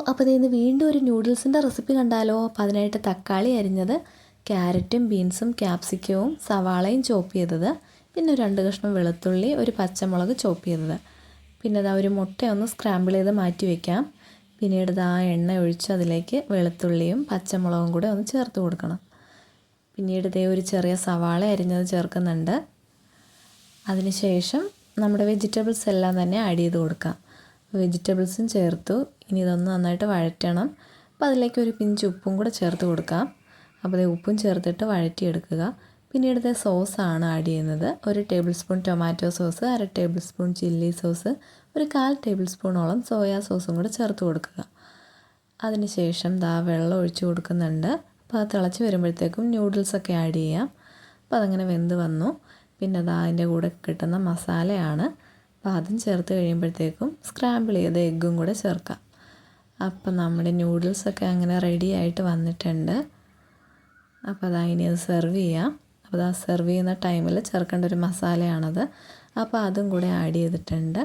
അപ്പോൾ ഇന്ന് വീണ്ടും ഒരു നൂഡിൽസിൻ്റെ റെസിപ്പി കണ്ടാലോ. അപ്പോൾ അതിനായിട്ട് തക്കാളി അരിഞ്ഞത്, ക്യാരറ്റും ബീൻസും ക്യാപ്സിക്കവും സവാളയും ചോപ്പ് ചെയ്തത്, പിന്നെ ഒരു 2 കഷ്ണം വെളുത്തുള്ളി, ഒരു പച്ചമുളക് ചോപ്പ് ചെയ്തത്, പിന്നെ ഒരു മുട്ട ഒന്ന് സ്ക്രാമ്പിൾ ചെയ്ത് മാറ്റി വയ്ക്കാം. പിന്നീട് എണ്ണ ഒഴിച്ച് അതിലേക്ക് വെളുത്തുള്ളിയും പച്ചമുളകും കൂടെ ഒന്ന് ചേർത്ത് കൊടുക്കണം. പിന്നീട് ഒരു ചെറിയ സവാള അരിഞ്ഞത് ചേർക്കുന്നുണ്ട്. അതിനുശേഷം നമ്മുടെ വെജിറ്റബിൾസ് എല്ലാം തന്നെ ആഡ് ചെയ്ത് കൊടുക്കാം. വെജിറ്റബിൾസും ചേർത്തു. ഇനി ഇതൊന്ന് നന്നായിട്ട് വഴറ്റണം. അപ്പോൾ അതിലേക്ക് ഒരു പിഞ്ച് ഉപ്പും കൂടെ ചേർത്ത് കൊടുക്കാം. അപ്പോൾ ഉപ്പും ചേർത്തിട്ട് വഴറ്റിയെടുക്കുക. പിന്നീട് സോസാണ് ആഡ് ചെയ്യുന്നത്. 1 table spoon tomato sauce, 1/2 table spoon chilli sauce, ഒരു 1/4 ടേബിൾ സ്പൂണോളം സോയാ സോസും കൂടെ ചേർത്ത് കൊടുക്കുക. അതിനുശേഷം വെള്ളം ഒഴിച്ച് കൊടുക്കുന്നുണ്ട്. അപ്പോൾ അത് തിളച്ച് വരുമ്പോഴത്തേക്കും നൂഡിൽസൊക്കെ ആഡ് ചെയ്യാം. അപ്പോൾ അതങ്ങനെ വെന്ത് വന്നു. പിന്നെ അതിൻ്റെ കൂടെ കിട്ടുന്ന മസാലയാണ്. അപ്പോൾ അതും ചേർത്ത് കഴിയുമ്പോഴത്തേക്കും സ്ക്രാമ്പിൾ ചെയ്ത എഗ്ഗും കൂടെ ചേർക്കാം. അപ്പം നമ്മുടെ നൂഡിൽസൊക്കെ അങ്ങനെ റെഡി ആയിട്ട് വന്നിട്ടുണ്ട്. അപ്പോൾ ഇനി അത് സെർവ് ചെയ്യാം. അപ്പോൾ സെർവ് ചെയ്യുന്ന ടൈമിൽ ചേർക്കേണ്ട ഒരു മസാലയാണത്. അപ്പോൾ അതും കൂടെ ആഡ് ചെയ്തിട്ടുണ്ട്.